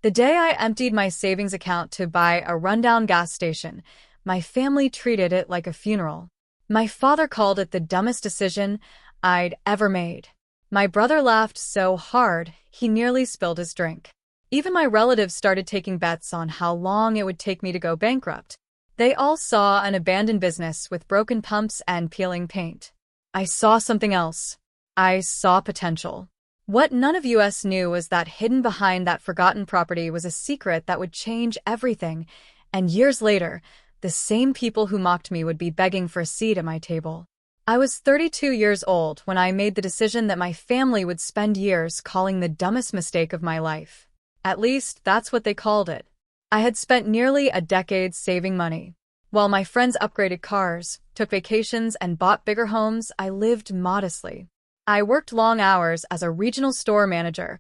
The day I emptied my savings account to buy a rundown gas station, my family treated it like a funeral. My father called it the dumbest decision I'd ever made. My brother laughed so hard he nearly spilled his drink. Even my relatives started taking bets on how long it would take me to go bankrupt. They all saw an abandoned business with broken pumps and peeling paint. I saw something else. I saw potential. What none of us knew was that hidden behind that forgotten property was a secret that would change everything, and years later, the same people who mocked me would be begging for a seat at my table. I was 32 years old when I made the decision that my family would spend years calling the dumbest mistake of my life. At least, that's what they called it. I had spent nearly a decade saving money. While my friends upgraded cars, took vacations, and bought bigger homes, I lived modestly. I worked long hours as a regional store manager,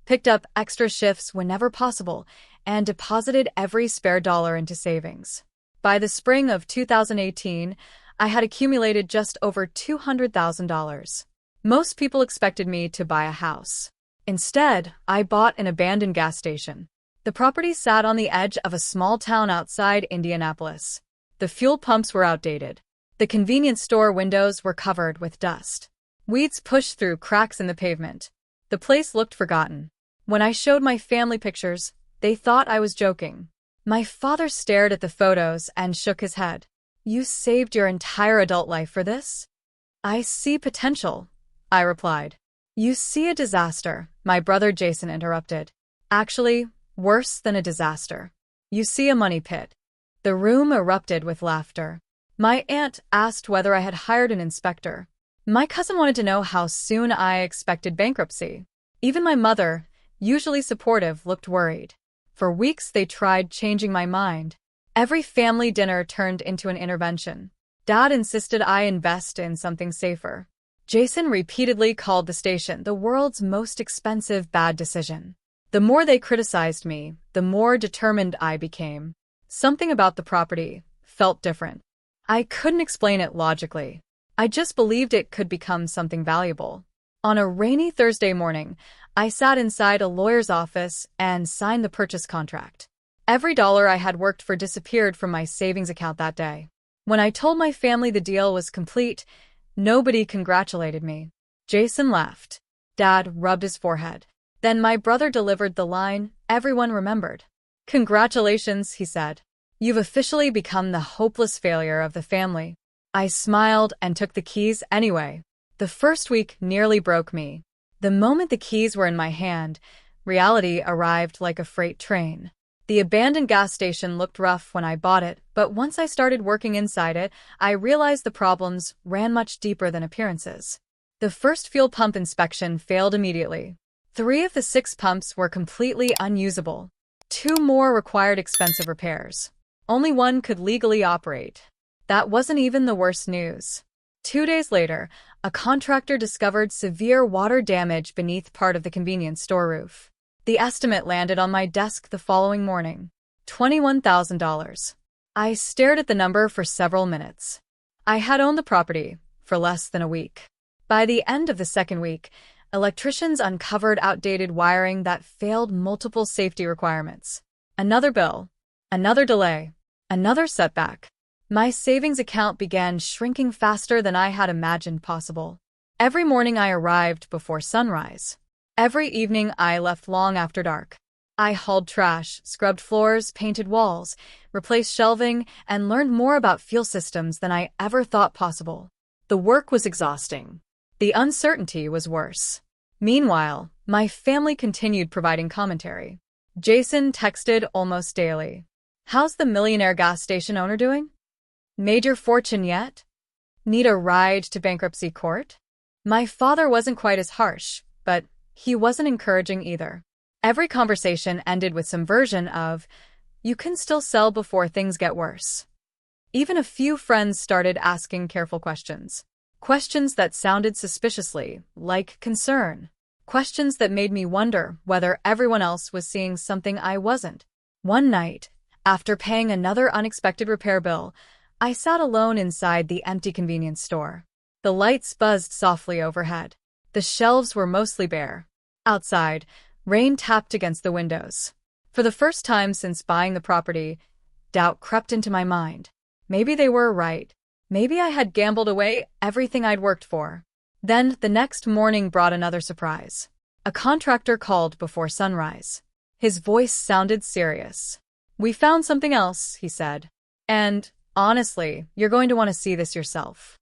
picked up extra shifts whenever possible, and deposited every spare dollar into savings. By the spring of 2018, I had accumulated just over $200,000. Most people expected me to buy a house. Instead, I bought an abandoned gas station. The property sat on the edge of a small town outside Indianapolis. The fuel pumps were outdated. The convenience store windows were covered with dust. Weeds pushed through cracks in the pavement. The place looked forgotten. When I showed my family pictures, they thought I was joking. My father stared at the photos and shook his head. "You saved your entire adult life for this?" "I see potential," I replied. "You see a disaster," my brother Jason interrupted. "Actually, worse than a disaster. You see a money pit." The room erupted with laughter. My aunt asked whether I had hired an inspector. My cousin wanted to know how soon I expected bankruptcy. Even my mother, usually supportive, looked worried. For weeks they tried changing my mind. Every family dinner turned into an intervention. Dad insisted I invest in something safer. Jason repeatedly called the station the world's most expensive bad decision. The more they criticized me, the more determined I became. Something about the property felt different. I couldn't explain it logically. I just believed it could become something valuable. On a rainy Thursday morning, I sat inside a lawyer's office and signed the purchase contract. Every dollar I had worked for disappeared from my savings account that day. When I told my family the deal was complete, nobody congratulated me. Jason laughed. Dad rubbed his forehead. Then my brother delivered the line everyone remembered. "Congratulations," he said. "You've officially become the hopeless failure of the family." I smiled and took the keys anyway. The first week nearly broke me. The moment the keys were in my hand, reality arrived like a freight train. The abandoned gas station looked rough when I bought it, but once I started working inside it, I realized the problems ran much deeper than appearances. The first fuel pump inspection failed immediately. 3 of the 6 pumps were completely unusable. 2 more required expensive repairs. Only 1 could legally operate. That wasn't even the worst news. 2 days later, a contractor discovered severe water damage beneath part of the convenience store roof. The estimate landed on my desk the following morning. $21,000. I stared at the number for several minutes. I had owned the property for less than a week. By the end of the second week, electricians uncovered outdated wiring that failed multiple safety requirements. Another bill. Another delay. Another setback. My savings account began shrinking faster than I had imagined possible. Every morning I arrived before sunrise. Every evening I left long after dark. I hauled trash, scrubbed floors, painted walls, replaced shelving, and learned more about fuel systems than I ever thought possible. The work was exhausting. The uncertainty was worse. Meanwhile, my family continued providing commentary. Jason texted almost daily. "How's the millionaire gas station owner doing? Made your fortune yet? Need a ride to bankruptcy court?" My father wasn't quite as harsh, but he wasn't encouraging either. Every conversation ended with some version of, "You can still sell before things get worse." Even a few friends started asking careful questions. Questions that sounded suspiciously like concern. Questions that made me wonder whether everyone else was seeing something I wasn't. One night, after paying another unexpected repair bill, I sat alone inside the empty convenience store. The lights buzzed softly overhead. The shelves were mostly bare. Outside, rain tapped against the windows. For the first time since buying the property, doubt crept into my mind. Maybe they were right. Maybe I had gambled away everything I'd worked for. Then the next morning brought another surprise. A contractor called before sunrise. His voice sounded serious. "We found something else," he said. "And, honestly, you're going to want to see this yourself."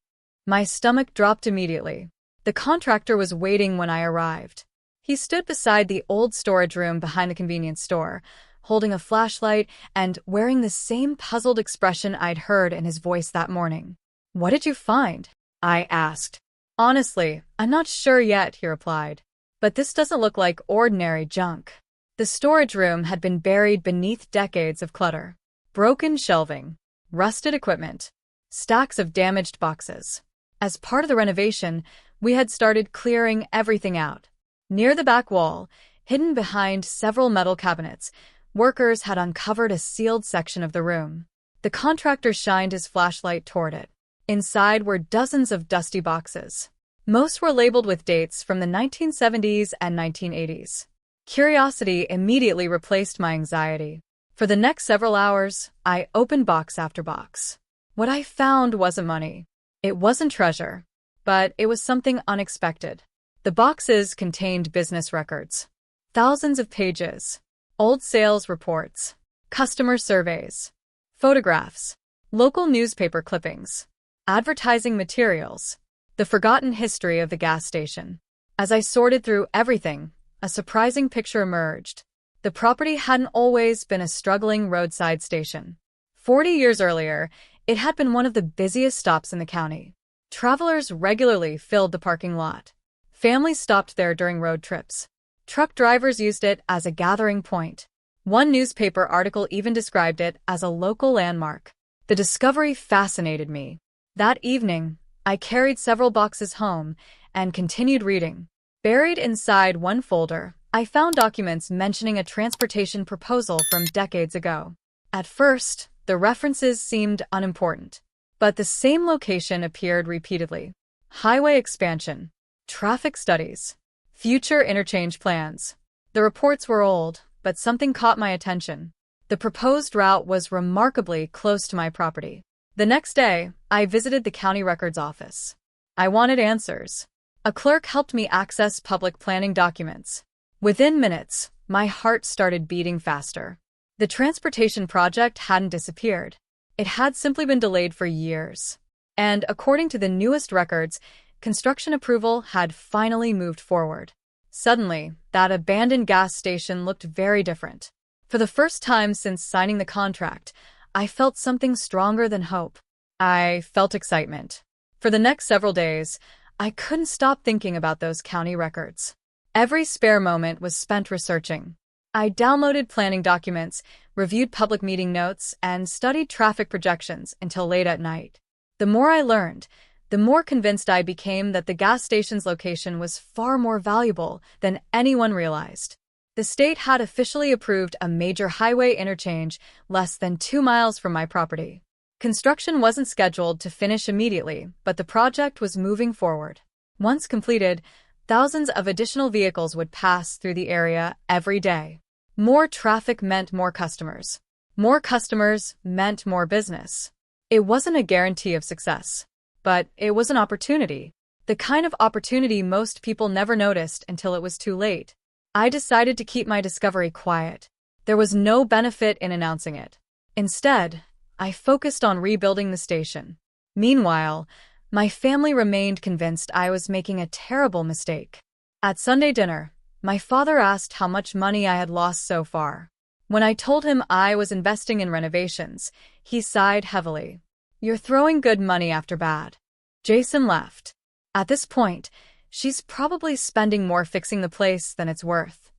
My stomach dropped immediately. The contractor was waiting when I arrived. He stood beside the old storage room behind the convenience store, holding a flashlight and wearing the same puzzled expression I'd heard in his voice that morning. "What did you find?" I asked. "Honestly, I'm not sure yet," he replied. "But this doesn't look like ordinary junk." The storage room had been buried beneath decades of clutter. Broken shelving, rusted equipment, stacks of damaged boxes. As part of the renovation, we had started clearing everything out. Near the back wall, hidden behind several metal cabinets, workers had uncovered a sealed section of the room. The contractor shined his flashlight toward it. Inside were dozens of dusty boxes. Most were labeled with dates from the 1970s and 1980s. Curiosity immediately replaced my anxiety. For the next several hours, I opened box after box. What I found wasn't money. It wasn't treasure, but it was something unexpected. The boxes contained business records. Thousands of pages. Old sales reports. Customer surveys. Photographs. Local newspaper clippings. Advertising materials. The forgotten history of the gas station. As I sorted through everything, a surprising picture emerged. The property hadn't always been a struggling roadside station. 40 years earlier, it had been one of the busiest stops in the county. Travelers regularly filled the parking lot. Families stopped there during road trips. Truck drivers used it as a gathering point. One newspaper article even described it as a local landmark. The discovery fascinated me. That evening, I carried several boxes home and continued reading. Buried inside one folder, I found documents mentioning a transportation proposal from decades ago. At first, the references seemed unimportant, but the same location appeared repeatedly. Highway expansion, traffic studies, future interchange plans. The reports were old, but something caught my attention. The proposed route was remarkably close to my property. The next day, I visited the county records office. I wanted answers. A clerk helped me access public planning documents. Within minutes, my heart started beating faster. The transportation project hadn't disappeared. It had simply been delayed for years. And according to the newest records, construction approval had finally moved forward. Suddenly, that abandoned gas station looked very different. For the first time since signing the contract, I felt something stronger than hope. I felt excitement. For the next several days, I couldn't stop thinking about those county records. Every spare moment was spent researching. I downloaded planning documents, reviewed public meeting notes, and studied traffic projections until late at night. The more I learned, the more convinced I became that the gas station's location was far more valuable than anyone realized. The state had officially approved a major highway interchange less than 2 miles from my property. Construction wasn't scheduled to finish immediately, but the project was moving forward. Once completed, thousands of additional vehicles would pass through the area every day. More traffic meant more customers. More customers meant more business. It wasn't a guarantee of success, but it was an opportunity. The kind of opportunity most people never noticed until it was too late. I decided to keep my discovery quiet. There was no benefit in announcing it. Instead, I focused on rebuilding the station. Meanwhile, my family remained convinced I was making a terrible mistake. At Sunday dinner, my father asked how much money I had lost so far. When I told him I was investing in renovations, he sighed heavily. "You're throwing good money after bad." Jason laughed. "At this point, she's probably spending more fixing the place than it's worth."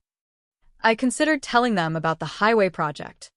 I considered telling them about the highway project.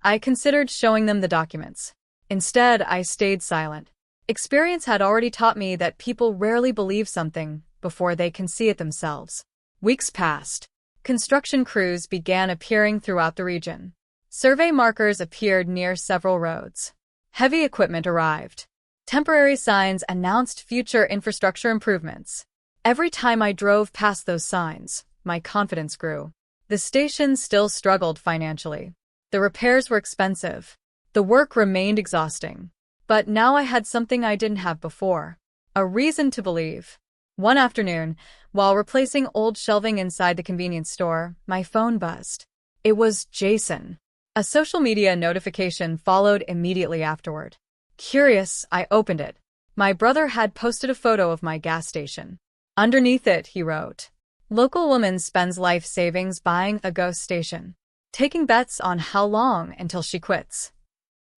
I considered showing them the documents. Instead, I stayed silent. Experience had already taught me that people rarely believe something before they can see it themselves. Weeks passed. Construction crews began appearing throughout the region. Survey markers appeared near several roads. Heavy equipment arrived. Temporary signs announced future infrastructure improvements. Every time I drove past those signs, my confidence grew. The station still struggled financially. The repairs were expensive. The work remained exhausting. But now I had something I didn't have before. A reason to believe. One afternoon, while replacing old shelving inside the convenience store, my phone buzzed. It was Jason. A social media notification followed immediately afterward. Curious, I opened it. My brother had posted a photo of my gas station. Underneath it, he wrote, "Local woman spends life savings buying a ghost station. Taking bets on how long until she quits."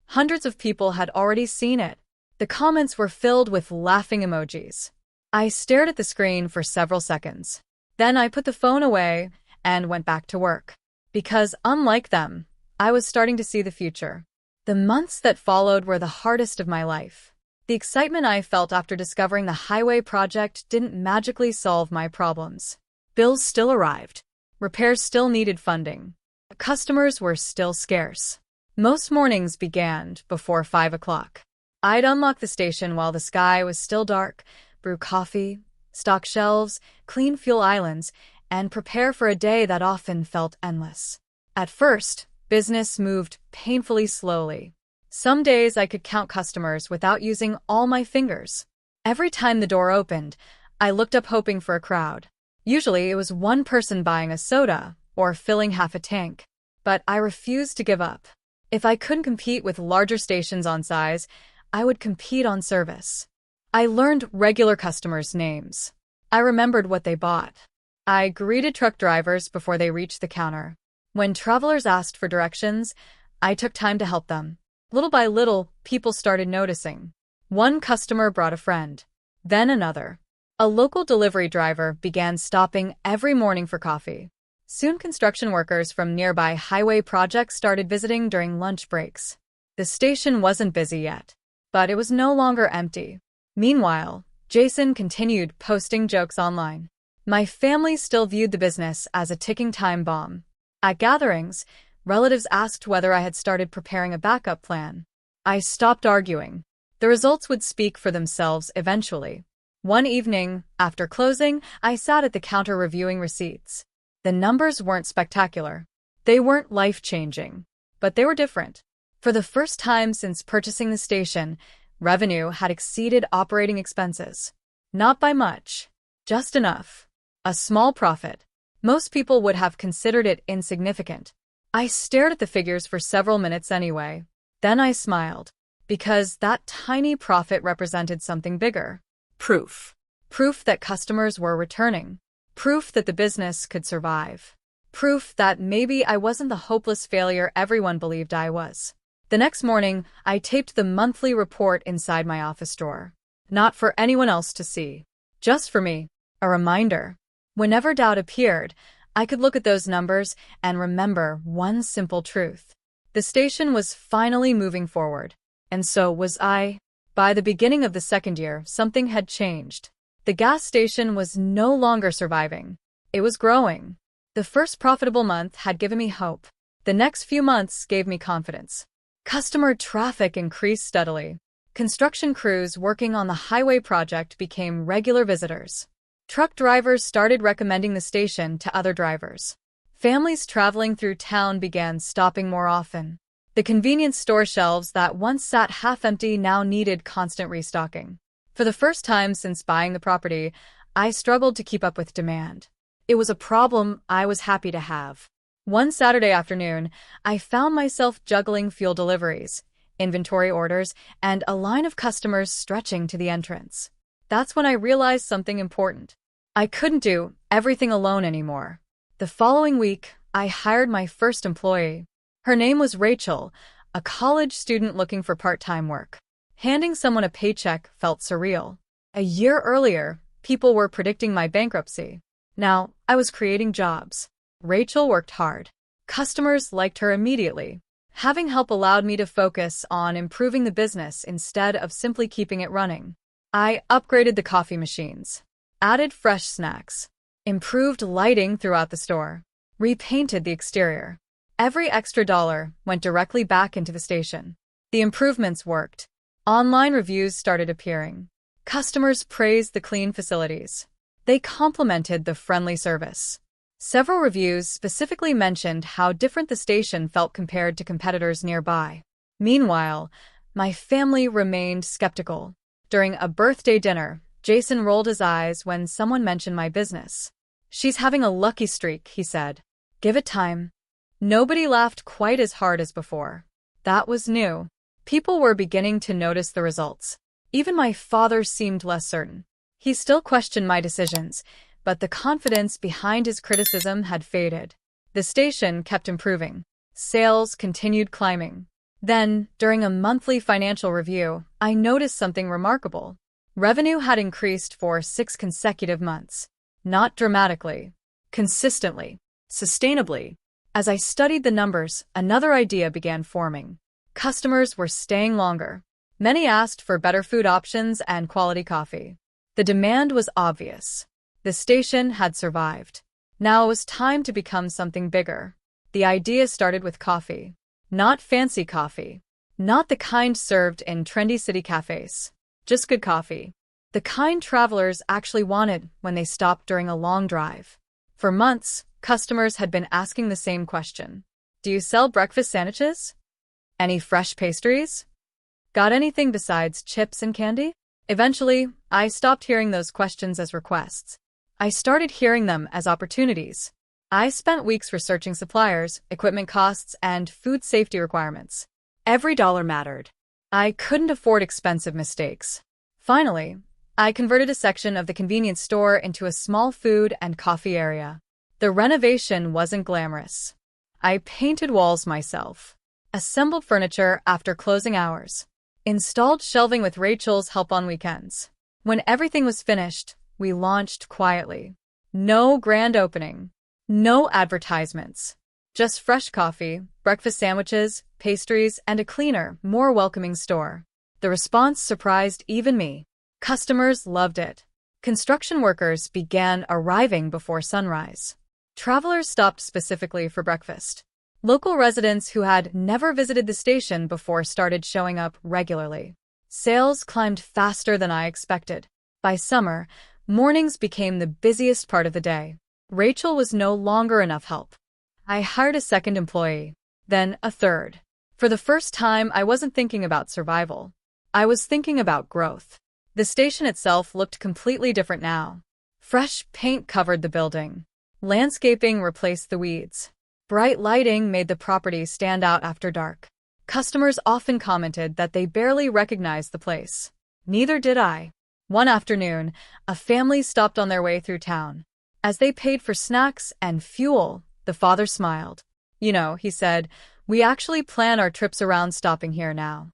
Hundreds of people had already seen it. The comments were filled with laughing emojis. I stared at the screen for several seconds. Then I put the phone away and went back to work. Because, unlike them, I was starting to see the future. The months that followed were the hardest of my life. The excitement I felt after discovering the highway project didn't magically solve my problems. Bills still arrived. Repairs still needed funding. Customers were still scarce. Most mornings began before 5 o'clock. I'd unlock the station while the sky was still dark, brew coffee, stock shelves, clean fuel islands, and prepare for a day that often felt endless. At first, business moved painfully slowly. Some days I could count customers without using all my fingers. Every time the door opened, I looked up hoping for a crowd. Usually it was one person buying a soda or filling half a tank. But I refused to give up. If I couldn't compete with larger stations on size, I would compete on service. I learned regular customers' names. I remembered what they bought. I greeted truck drivers before they reached the counter. When travelers asked for directions, I took time to help them. Little by little, people started noticing. One customer brought a friend, then another. A local delivery driver began stopping every morning for coffee. Soon construction workers from nearby highway projects started visiting during lunch breaks. The station wasn't busy yet, but it was no longer empty. Meanwhile, Jason continued posting jokes online. My family still viewed the business as a ticking time bomb. At gatherings, relatives asked whether I had started preparing a backup plan. I stopped arguing. The results would speak for themselves eventually. One evening, after closing, I sat at the counter reviewing receipts. The numbers weren't spectacular. They weren't life-changing, but they were different. For the first time since purchasing the station, revenue had exceeded operating expenses. Not by much, just enough. A small profit. Most people would have considered it insignificant. I stared at the figures for several minutes anyway. Then I smiled, because that tiny profit represented something bigger. Proof. Proof that customers were returning. Proof that the business could survive. Proof that maybe I wasn't the hopeless failure everyone believed I was. The next morning, I taped the monthly report inside my office drawer. Not for anyone else to see. Just for me. A reminder. Whenever doubt appeared, I could look at those numbers and remember one simple truth. The station was finally moving forward. And so was I. By the beginning of the second year, something had changed. The gas station was no longer surviving. It was growing. The first profitable month had given me hope. The next few months gave me confidence. Customer traffic increased steadily. Construction crews working on the highway project became regular visitors. Truck drivers started recommending the station to other drivers. Families traveling through town began stopping more often. The convenience store shelves that once sat half empty now needed constant restocking. For the first time since buying the property, I struggled to keep up with demand. It was a problem I was happy to have. One Saturday afternoon, I found myself juggling fuel deliveries, inventory orders, and a line of customers stretching to the entrance. That's when I realized something important. I couldn't do everything alone anymore. The following week, I hired my first employee. Her name was Rachel, a college student looking for part-time work. Handing someone a paycheck felt surreal. A year earlier, people were predicting my bankruptcy. Now, I was creating jobs. Rachel worked hard. Customers liked her immediately. Having help allowed me to focus on improving the business instead of simply keeping it running. I upgraded the coffee machines, added fresh snacks, improved lighting throughout the store, repainted the exterior. Every extra dollar went directly back into the station. The improvements worked. Online reviews started appearing. Customers praised the clean facilities. They complimented the friendly service. Several reviews specifically mentioned how different the station felt compared to competitors nearby. Meanwhile, my family remained skeptical. During a birthday dinner, Jason rolled his eyes when someone mentioned my business. "She's having a lucky streak," he said. "Give it time." Nobody laughed quite as hard as before. That was new. People were beginning to notice the results. Even my father seemed less certain. He still questioned my decisions, but the confidence behind his criticism had faded. The station kept improving. Sales continued climbing. Then, during a monthly financial review, I noticed something remarkable. Revenue had increased for 6 consecutive months. Not dramatically. Consistently. Sustainably. As I studied the numbers, another idea began forming. Customers were staying longer. Many asked for better food options and quality coffee. The demand was obvious. The station had survived. Now it was time to become something bigger. The idea started with coffee. Not fancy coffee. Not the kind served in trendy city cafes. Just good coffee. The kind travelers actually wanted when they stopped during a long drive. For months, customers had been asking the same question. "Do you sell breakfast sandwiches? Any fresh pastries? Got anything besides chips and candy?" Eventually, I stopped hearing those questions as requests. I started hearing them as opportunities. I spent weeks researching suppliers, equipment costs, and food safety requirements. Every dollar mattered. I couldn't afford expensive mistakes. Finally, I converted a section of the convenience store into a small food and coffee area. The renovation wasn't glamorous. I painted walls myself, assembled furniture after closing hours, installed shelving with Rachel's help on weekends. When everything was finished, we launched quietly. No grand opening. No advertisements. Just fresh coffee, breakfast sandwiches, pastries, and a cleaner, more welcoming store. The response surprised even me. Customers loved it. Construction workers began arriving before sunrise. Travelers stopped specifically for breakfast. Local residents who had never visited the station before started showing up regularly. Sales climbed faster than I expected. By summer, mornings became the busiest part of the day. Rachel was no longer enough help. I hired a second employee, then a third. For the first time, I wasn't thinking about survival. I was thinking about growth. The station itself looked completely different now. Fresh paint covered the building. Landscaping replaced the weeds. Bright lighting made the property stand out after dark. Customers often commented that they barely recognized the place. Neither did I. One afternoon, a family stopped on their way through town. As they paid for snacks and fuel, the father smiled. "You know," he said, "we actually plan our trips around stopping here now."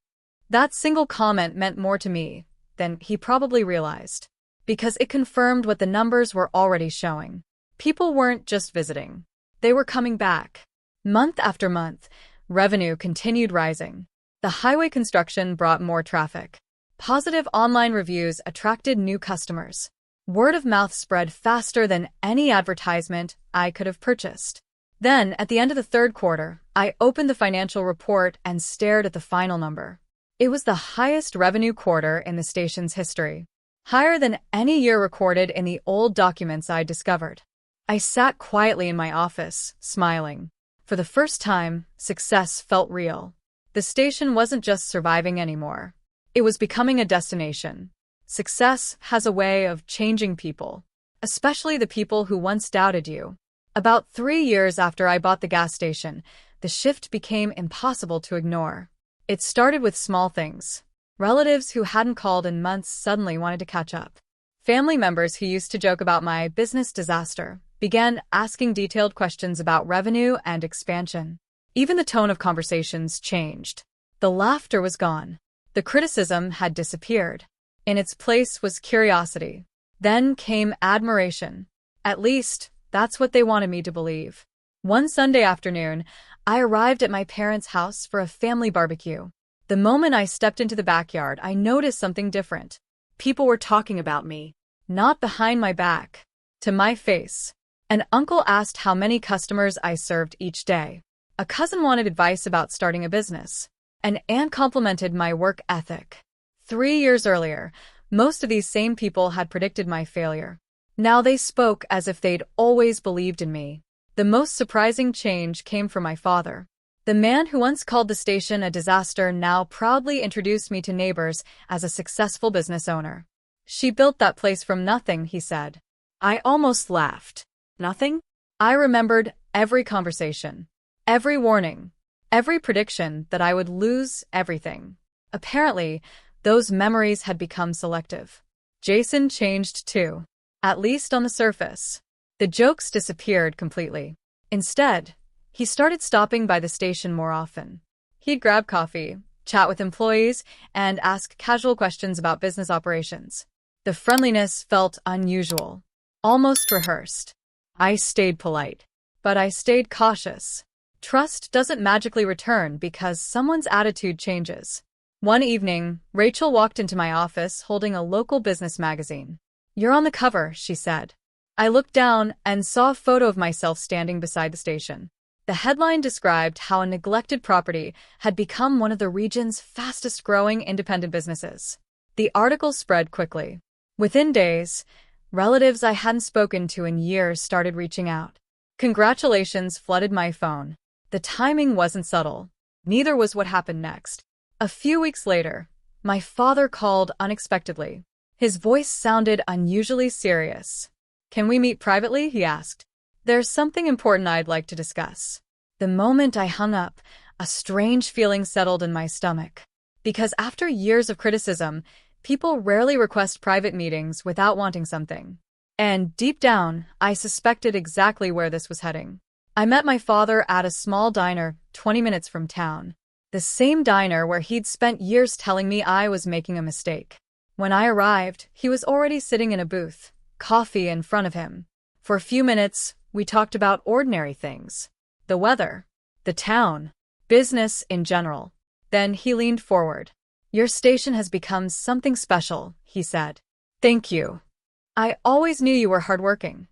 That single comment meant more to me than he probably realized, because it confirmed what the numbers were already showing. People weren't just visiting. They were coming back. Month after month, revenue continued rising. The highway construction brought more traffic. Positive online reviews attracted new customers. Word of mouth spread faster than any advertisement I could have purchased. Then, at the end of the third quarter, I opened the financial report and stared at the final number. It was the highest revenue quarter in the station's history, higher than any year recorded in the old documents I discovered. I sat quietly in my office, smiling. For the first time, success felt real. The station wasn't just surviving anymore. It was becoming a destination. Success has a way of changing people, especially the people who once doubted you. About 3 years after I bought the gas station, the shift became impossible to ignore. It started with small things. Relatives who hadn't called in months suddenly wanted to catch up. Family members who used to joke about my business disaster began asking detailed questions about revenue and expansion. Even the tone of conversations changed. The laughter was gone. The criticism had disappeared. In its place was curiosity. Then came admiration. At least, that's what they wanted me to believe. One Sunday afternoon, I arrived at my parents' house for a family barbecue. The moment I stepped into the backyard, I noticed something different. People were talking about me. Not behind my back. To my face. An uncle asked how many customers I served each day. A cousin wanted advice about starting a business. An aunt complimented my work ethic. 3 years earlier, most of these same people had predicted my failure. Now they spoke as if they'd always believed in me. The most surprising change came from my father. The man who once called the station a disaster now proudly introduced me to neighbors as a successful business owner. "She built that place from nothing," he said. I almost laughed. Nothing? I remembered every conversation, every warning, every prediction that I would lose everything. Apparently, those memories had become selective. Jason changed too, at least on the surface. The jokes disappeared completely. Instead, he started stopping by the station more often. He'd grab coffee, chat with employees, and ask casual questions about business operations. The friendliness felt unusual, almost rehearsed. I stayed polite, but I stayed cautious. Trust doesn't magically return because someone's attitude changes. One evening, Rachel walked into my office holding a local business magazine. "You're on the cover," she said. I looked down and saw a photo of myself standing beside the station. The headline described how a neglected property had become one of the region's fastest-growing independent businesses. The article spread quickly. Within days, relatives I hadn't spoken to in years started reaching out. Congratulations flooded my phone. The timing wasn't subtle. Neither was what happened next. A few weeks later, my father called unexpectedly. His voice sounded unusually serious. "Can we meet privately?" he asked. "There's something important I'd like to discuss." The moment I hung up, a strange feeling settled in my stomach. Because after years of criticism, people rarely request private meetings without wanting something. And deep down, I suspected exactly where this was heading. I met my father at a small diner 20 minutes from town. The same diner where he'd spent years telling me I was making a mistake. When I arrived, he was already sitting in a booth, coffee in front of him. For a few minutes, we talked about ordinary things. The weather, the town, business in general. Then he leaned forward. "Your station has become something special," he said. "Thank you. I always knew you were hardworking."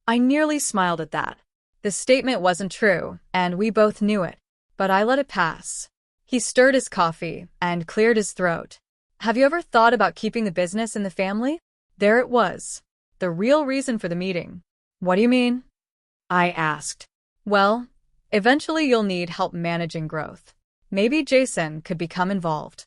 I nearly smiled at that. The statement wasn't true, and we both knew it, but I let it pass. He stirred his coffee and cleared his throat. "Have you ever thought about keeping the business in the family?" There it was, the real reason for the meeting. "What do you mean?" I asked. "Well, eventually you'll need help managing growth. Maybe Jason could become involved."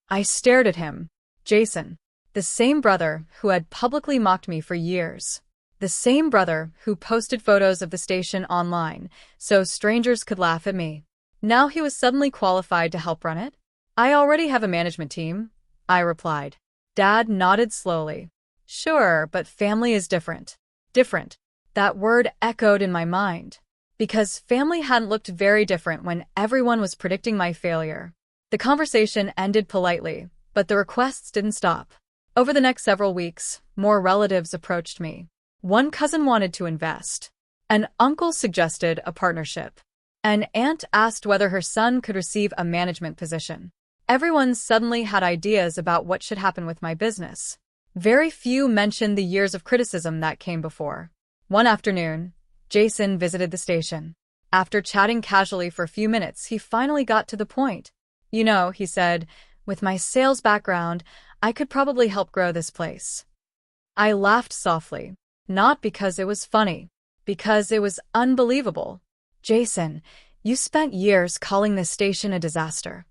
I stared at him. Jason, the same brother who had publicly mocked me for years. The same brother who posted photos of the station online so strangers could laugh at me. Now he was suddenly qualified to help run it? "I already have a management team," I replied. Dad nodded slowly. "Sure, but family is different." Different. That word echoed in my mind. Because family hadn't looked very different when everyone was predicting my failure. The conversation ended politely, but the requests didn't stop. Over the next several weeks, more relatives approached me. One cousin wanted to invest. An uncle suggested a partnership. An aunt asked whether her son could receive a management position. Everyone suddenly had ideas about what should happen with my business. Very few mentioned the years of criticism that came before. One afternoon, Jason visited the station. After chatting casually for a few minutes, he finally got to the point. "You know," he said, "with my sales background, I could probably help grow this place." I laughed softly, not because it was funny, because it was unbelievable. "Jason, you spent years calling this station a disaster."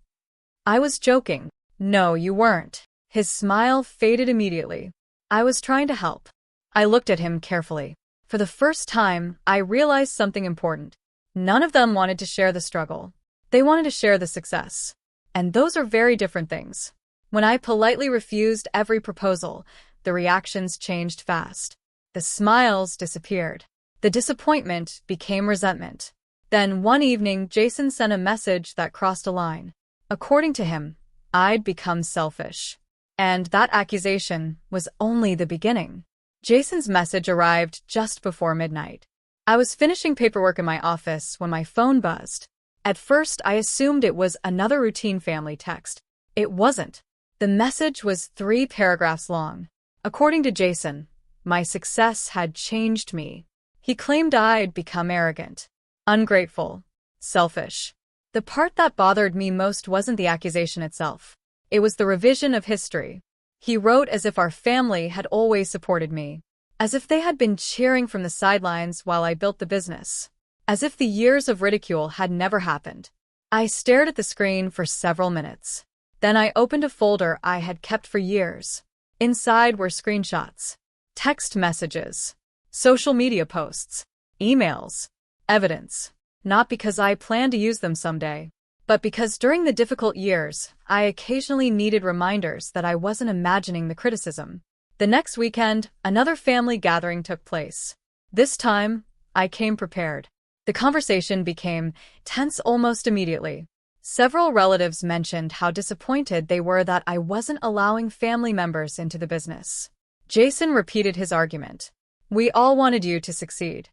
I was joking. "No, you weren't." His smile faded immediately. "I was trying to help." I looked at him carefully. For the first time, I realized something important. None of them wanted to share the struggle. They wanted to share the success. And those are very different things. When I politely refused every proposal, the reactions changed fast. The smiles disappeared. The disappointment became resentment. Then one evening, Jason sent a message that crossed a line. According to him, I'd become selfish. And that accusation was only the beginning. Jason's message arrived just before midnight. I was finishing paperwork in my office when my phone buzzed. At first, I assumed it was another routine family text. It wasn't. The message was 3 paragraphs long. According to Jason, my success had changed me. He claimed I'd become arrogant, ungrateful, selfish. The part that bothered me most wasn't the accusation itself. It was the revision of history. He wrote as if our family had always supported me. as if they had been cheering from the sidelines while I built the business, as if the years of ridicule had never happened. I stared at the screen for several minutes. Then I opened a folder I had kept for years. Inside were screenshots, text messages, social media posts, emails, evidence. Not because I planned to use them someday, but because during the difficult years, I occasionally needed reminders that I wasn't imagining the criticism. The next weekend, another family gathering took place. This time, I came prepared. The conversation became tense almost immediately. Several relatives mentioned how disappointed they were that I wasn't allowing family members into the business. Jason repeated his argument. "We all wanted you to succeed."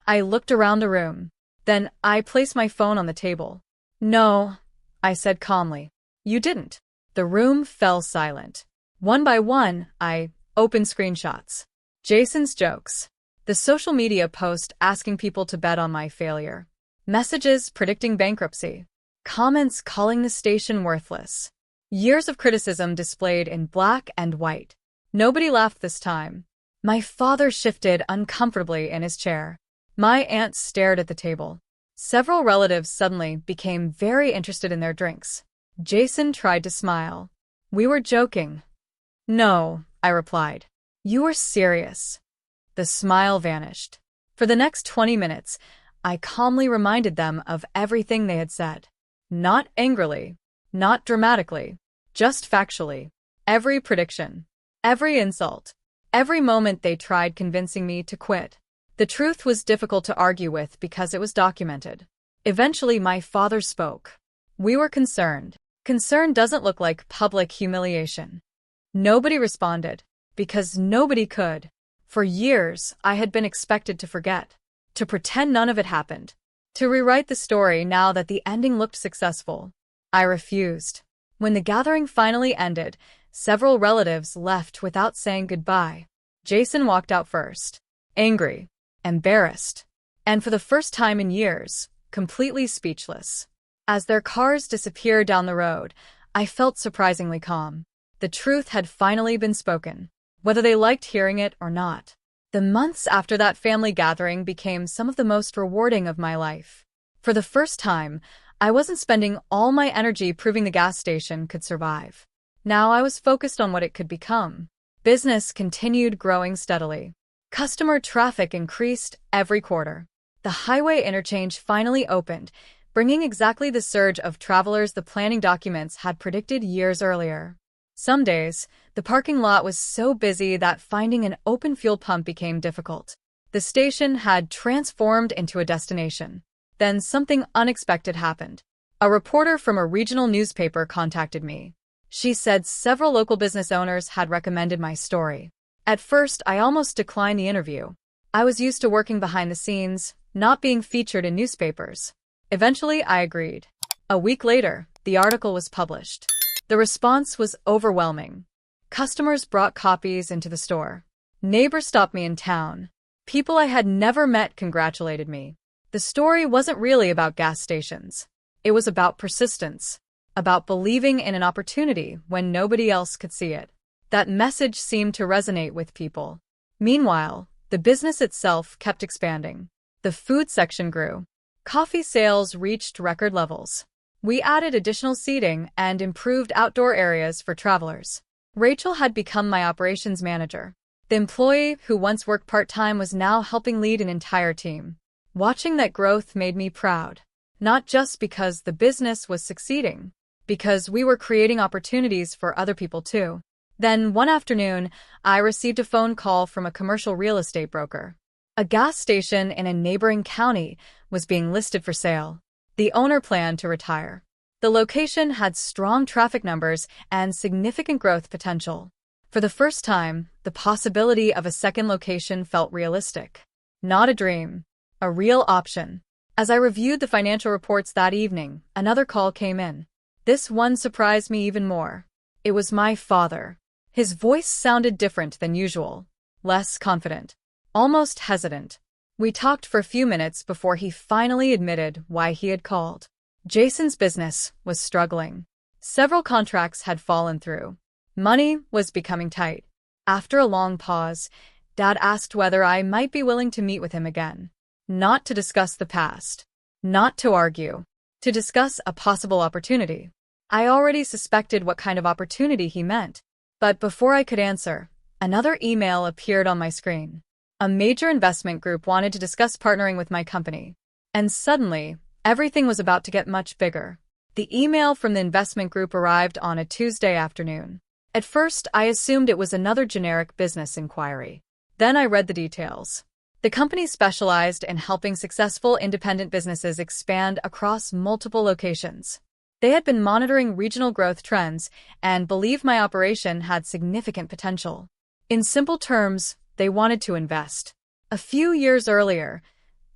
I looked around the room. Then I placed my phone on the table. "No," I said calmly. "You didn't." The room fell silent. One by one, I opened screenshots. Jason's jokes. The social media post asking people to bet on my failure. Messages predicting bankruptcy. Comments calling the station worthless. Years of criticism displayed in black and white. Nobody laughed this time. My father shifted uncomfortably in his chair. My aunt stared at the table. Several relatives suddenly became very interested in their drinks. Jason tried to smile. "We were joking." "No," I replied. "You were serious." The smile vanished. For the next 20 minutes, I calmly reminded them of everything they had said. Not angrily, not dramatically, just factually. Every prediction, every insult, every moment they tried convincing me to quit. The truth was difficult to argue with because it was documented. Eventually, my father spoke. "We were concerned." Concern doesn't look like public humiliation. Nobody responded, because nobody could. For years, I had been expected to forget, to pretend none of it happened, to rewrite the story now that the ending looked successful. I refused. When the gathering finally ended, several relatives left without saying goodbye. Jason walked out first, angry, embarrassed, and for the first time in years, completely speechless. As their cars disappeared down the road, I felt surprisingly calm. The truth had finally been spoken, whether they liked hearing it or not. The months after that family gathering became some of the most rewarding of my life. For the first time, I wasn't spending all my energy proving the gas station could survive. Now I was focused on what it could become. Business continued growing steadily. Customer traffic increased every quarter. The highway interchange finally opened, bringing exactly the surge of travelers the planning documents had predicted years earlier. Some days, the parking lot was so busy that finding an open fuel pump became difficult. The station had transformed into a destination. Then something unexpected happened. A reporter from a regional newspaper contacted me. She said several local business owners had recommended my story. At first, I almost declined the interview. I was used to working behind the scenes, not being featured in newspapers. Eventually, I agreed. A week later, the article was published. The response was overwhelming. Customers brought copies into the store. Neighbors stopped me in town. People I had never met congratulated me. The story wasn't really about gas stations. It was about persistence, about believing in an opportunity when nobody else could see it. That message seemed to resonate with people. Meanwhile, the business itself kept expanding. The food section grew. Coffee sales reached record levels. We added additional seating and improved outdoor areas for travelers. Rachel had become my operations manager. The employee who once worked part-time was now helping lead an entire team. Watching that growth made me proud. Not just because the business was succeeding, because we were creating opportunities for other people too. Then, one afternoon, I received a phone call from a commercial real estate broker. A gas station in a neighboring county was being listed for sale. The owner planned to retire. The location had strong traffic numbers and significant growth potential. For the first time, the possibility of a second location felt realistic. Not a dream, a real option. As I reviewed the financial reports that evening, another call came in. This one surprised me even more. It was my father. His voice sounded different than usual, less confident, almost hesitant. We talked for a few minutes before he finally admitted why he had called. Jason's business was struggling. Several contracts had fallen through. Money was becoming tight. After a long pause, Dad asked whether I might be willing to meet with him again. Not to discuss the past. Not to argue. To discuss a possible opportunity. I already suspected what kind of opportunity he meant. But before I could answer, another email appeared on my screen. A major investment group wanted to discuss partnering with my company. And suddenly, everything was about to get much bigger. The email from the investment group arrived on a Tuesday afternoon. At first, I assumed it was another generic business inquiry. Then I read the details. The company specialized in helping successful independent businesses expand across multiple locations. They had been monitoring regional growth trends and believed my operation had significant potential. In simple terms, they wanted to invest. A few years earlier,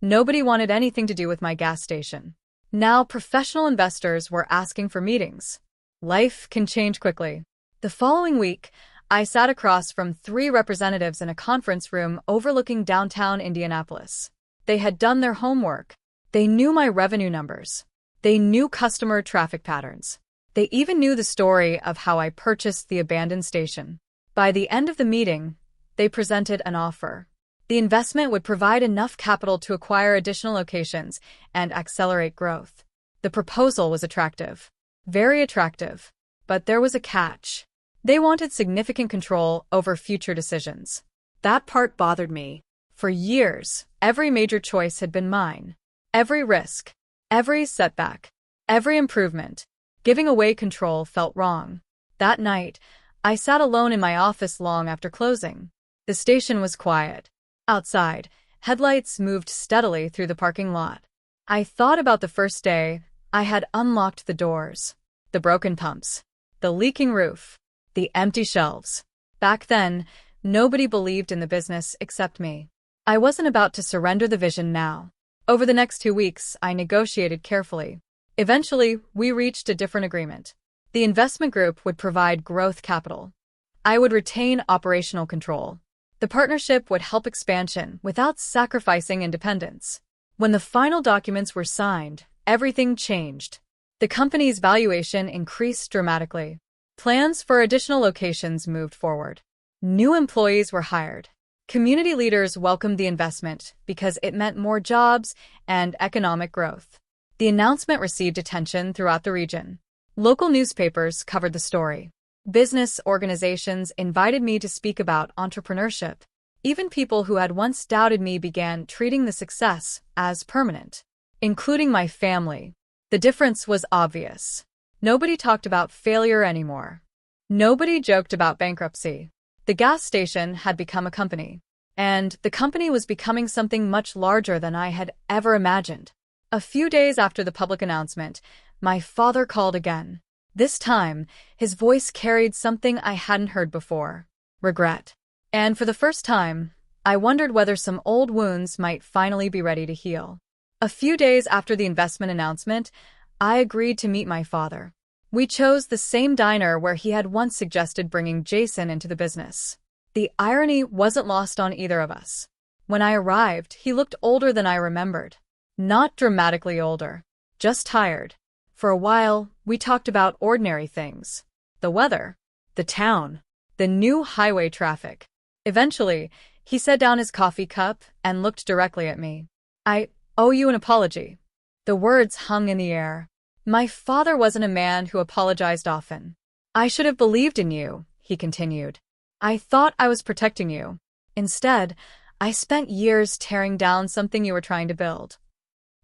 nobody wanted anything to do with my gas station. Now professional investors were asking for meetings. Life can change quickly. The following week, I sat across from 3 representatives in a conference room overlooking downtown Indianapolis. They had done their homework. They knew my revenue numbers. They knew customer traffic patterns. They even knew the story of how I purchased the abandoned station. By the end of the meeting, they presented an offer. The investment would provide enough capital to acquire additional locations and accelerate growth. The proposal was attractive. Very attractive. But there was a catch. They wanted significant control over future decisions. That part bothered me. For years, every major choice had been mine. Every risk, every setback, every improvement. Giving away control felt wrong. That night, I sat alone in my office long after closing. The station was quiet. Outside, headlights moved steadily through the parking lot. I thought about the first day I had unlocked the doors, the broken pumps, the leaking roof, the empty shelves. Back then, nobody believed in the business except me. I wasn't about to surrender the vision now. Over the next 2 weeks, I negotiated carefully. Eventually, we reached a different agreement. The investment group would provide growth capital. I would retain operational control. The partnership would help expansion without sacrificing independence. When the final documents were signed, everything changed. The company's valuation increased dramatically. Plans for additional locations moved forward. New employees were hired. Community leaders welcomed the investment because it meant more jobs and economic growth. The announcement received attention throughout the region. Local newspapers covered the story. Business organizations invited me to speak about entrepreneurship. Even people who had once doubted me began treating the success as permanent, including my family. The difference was obvious. Nobody talked about failure anymore. Nobody joked about bankruptcy. The gas station had become a company, and the company was becoming something much larger than I had ever imagined. A few days after the public announcement, my father called again. This time, his voice carried something I hadn't heard before: regret. And for the first time, I wondered whether some old wounds might finally be ready to heal. A few days after the investment announcement, I agreed to meet my father. We chose the same diner where he had once suggested bringing Jason into the business. The irony wasn't lost on either of us. When I arrived, he looked older than I remembered. Not dramatically older, just tired. For a while, we talked about ordinary things: the weather, the town, the new highway traffic. Eventually, he set down his coffee cup and looked directly at me. "I owe you an apology." The words hung in the air. My father wasn't a man who apologized often. "I should have believed in you," he continued. "I thought I was protecting you. Instead, I spent years tearing down something you were trying to build."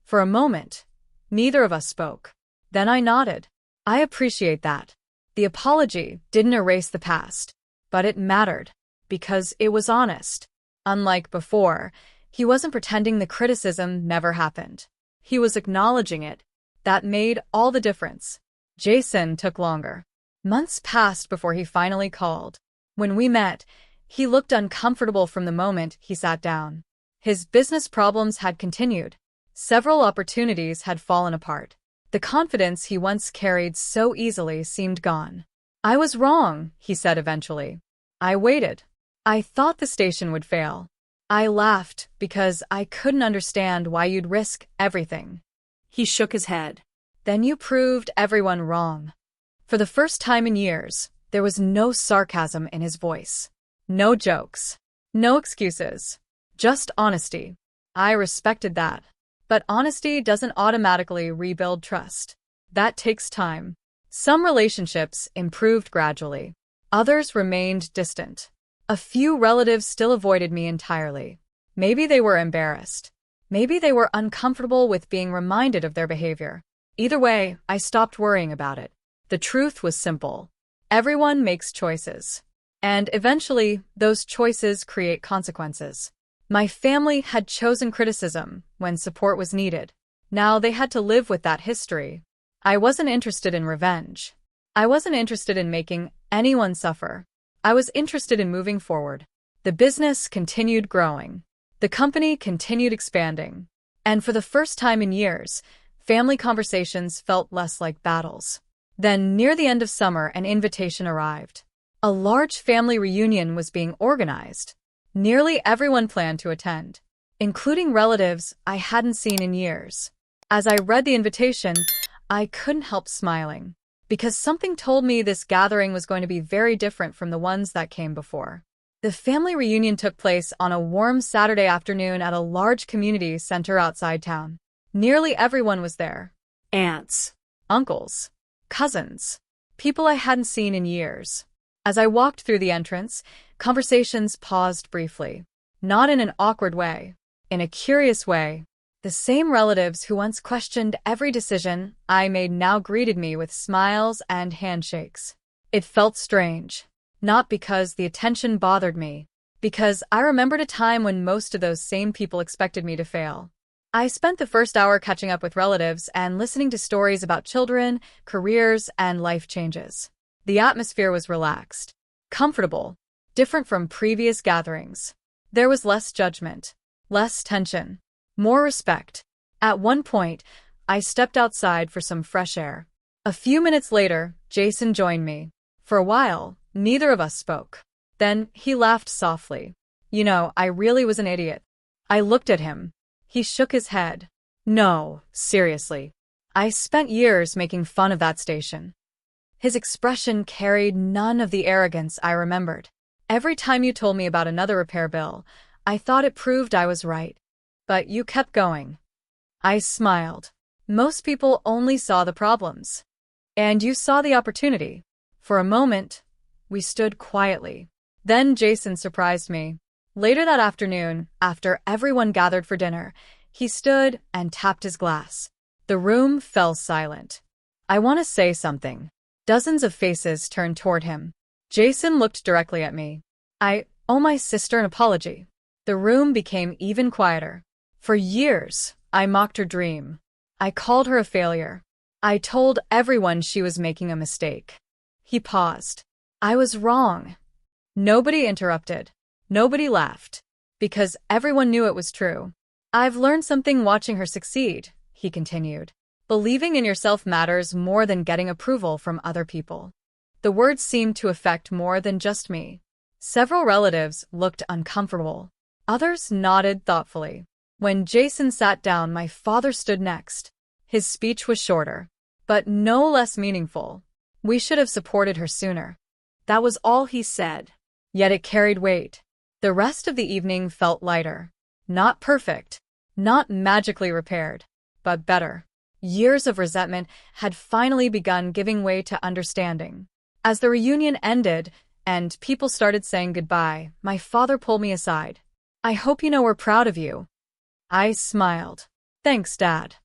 For a moment, neither of us spoke. Then I nodded. "I appreciate that." The apology didn't erase the past, but it mattered, because it was honest. Unlike before, he wasn't pretending the criticism never happened. He was acknowledging it. That made all the difference. Jason took longer. Months passed before he finally called. When we met, he looked uncomfortable from the moment he sat down. His business problems had continued. Several opportunities had fallen apart. The confidence he once carried so easily seemed gone. "I was wrong," he said eventually. "I waited. I thought the station would fail. I laughed because I couldn't understand why you'd risk everything." He shook his head. "Then you proved everyone wrong." For the first time in years, there was no sarcasm in his voice. No jokes. No excuses. Just honesty. I respected that. But honesty doesn't automatically rebuild trust. That takes time. Some relationships improved gradually. Others remained distant. A few relatives still avoided me entirely. Maybe they were embarrassed. Maybe they were uncomfortable with being reminded of their behavior. Either way, I stopped worrying about it. The truth was simple. Everyone makes choices. And eventually, those choices create consequences. My family had chosen criticism when support was needed. Now they had to live with that history. I wasn't interested in revenge. I wasn't interested in making anyone suffer. I was interested in moving forward. The business continued growing. The company continued expanding. And for the first time in years, family conversations felt less like battles. Then, near the end of summer, an invitation arrived. A large family reunion was being organized. Nearly everyone planned to attend, including relatives I hadn't seen in years. As I read the invitation, I couldn't help smiling, because something told me this gathering was going to be very different from the ones that came before. The family reunion took place on a warm Saturday afternoon at a large community center outside town. Nearly everyone was there. Aunts, uncles, cousins, people I hadn't seen in years. As I walked through the entrance, conversations paused briefly. Not in an awkward way, in a curious way. The same relatives who once questioned every decision I made now greeted me with smiles and handshakes. It felt strange. Not because the attention bothered me, because I remembered a time when most of those same people expected me to fail. I spent the first hour catching up with relatives and listening to stories about children, careers, and life changes. The atmosphere was relaxed, comfortable, different from previous gatherings. There was less judgment, less tension, more respect. At one point, I stepped outside for some fresh air. A few minutes later, Jason joined me. For a while, neither of us spoke. Then he laughed softly. You know, I really was an idiot. I looked at him. He shook his head. No, seriously. I spent years making fun of that station. His expression carried none of the arrogance I remembered. Every time you told me about another repair bill, I thought it proved I was right. But you kept going. I smiled. Most people only saw the problems. And you saw the opportunity. For a moment, we stood quietly. Then Jason surprised me. Later that afternoon, after everyone gathered for dinner, he stood and tapped his glass. The room fell silent. I want to say something. Dozens of faces turned toward him. Jason looked directly at me. I owe my sister an apology. The room became even quieter. For years, I mocked her dream. I called her a failure. I told everyone she was making a mistake. He paused. I was wrong. Nobody interrupted. Nobody laughed. Because everyone knew it was true. I've learned something watching her succeed, he continued. Believing in yourself matters more than getting approval from other people. The words seemed to affect more than just me. Several relatives looked uncomfortable. Others nodded thoughtfully. When Jason sat down, my father stood next. His speech was shorter, but no less meaningful. We should have supported her sooner. That was all he said. Yet it carried weight. The rest of the evening felt lighter. Not perfect, not magically repaired, but better. Years of resentment had finally begun giving way to understanding. As the reunion ended and people started saying goodbye, my father pulled me aside. I hope you know we're proud of you. I smiled. Thanks, Dad.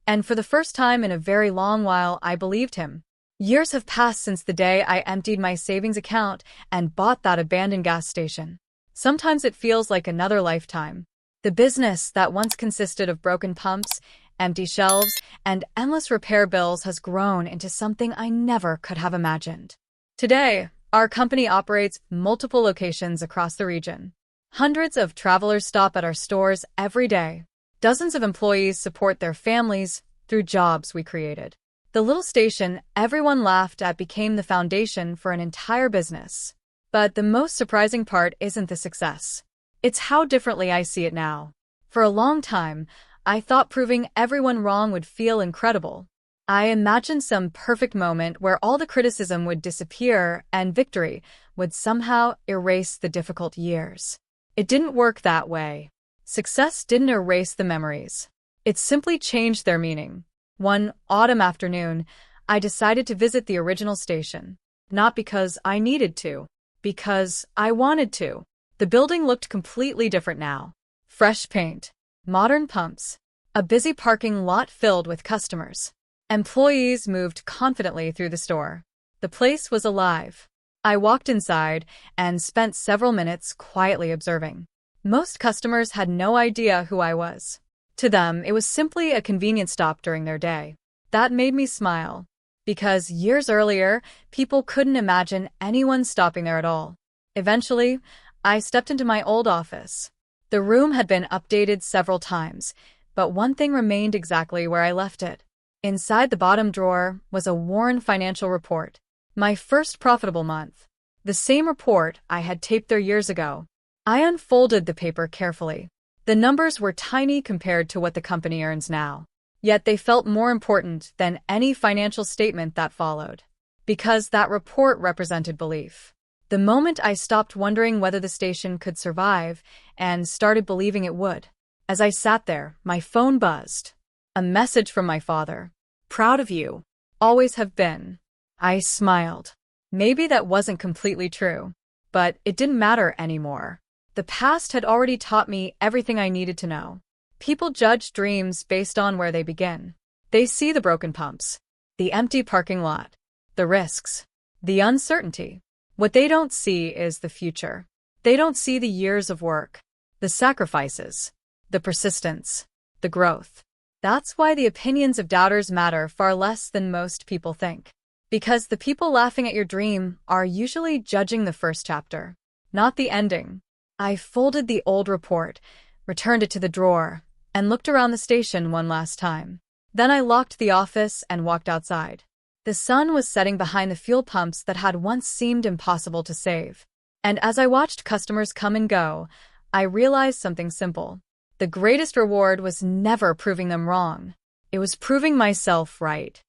And for the first time in a very long while, I believed him. Years have passed since the day I emptied my savings account and bought that abandoned gas station. Sometimes it feels like another lifetime. The business that once consisted of broken pumps, empty shelves, and endless repair bills has grown into something I never could have imagined. Today, our company operates multiple locations across the region. Hundreds of travelers stop at our stores every day. Dozens of employees support their families through jobs we created. The little station everyone laughed at became the foundation for an entire business. But the most surprising part isn't the success. It's how differently I see it now. For a long time, I thought proving everyone wrong would feel incredible. I imagined some perfect moment where all the criticism would disappear and victory would somehow erase the difficult years. It didn't work that way. Success didn't erase the memories. It simply changed their meaning. One autumn afternoon, I decided to visit the original station. Not because I needed to, because I wanted to. The building looked completely different now. Fresh paint, modern pumps, a busy parking lot filled with customers. Employees moved confidently through the store. The place was alive. I walked inside and spent several minutes quietly observing. Most customers had no idea who I was. To them, it was simply a convenient stop during their day. That made me smile, because years earlier, people couldn't imagine anyone stopping there at all. Eventually, I stepped into my old office. The room had been updated several times, but one thing remained exactly where I left it. Inside the bottom drawer was a worn financial report. My first profitable month. The same report I had taped there years ago. I unfolded the paper carefully. The numbers were tiny compared to what the company earns now. Yet they felt more important than any financial statement that followed. Because that report represented belief. The moment I stopped wondering whether the station could survive and started believing it would. As I sat there, my phone buzzed. A message from my father. Proud of you. Always have been. I smiled. Maybe that wasn't completely true, but it didn't matter anymore. The past had already taught me everything I needed to know. People judge dreams based on where they begin. They see the broken pumps, the empty parking lot, the risks, the uncertainty. What they don't see is the future. They don't see the years of work, the sacrifices, the persistence, the growth. That's why the opinions of doubters matter far less than most people think. Because the people laughing at your dream are usually judging the first chapter, not the ending. I folded the old report, returned it to the drawer, and looked around the station one last time. Then I locked the office and walked outside. The sun was setting behind the fuel pumps that had once seemed impossible to save. And as I watched customers come and go, I realized something simple. The greatest reward was never proving them wrong. It was proving myself right.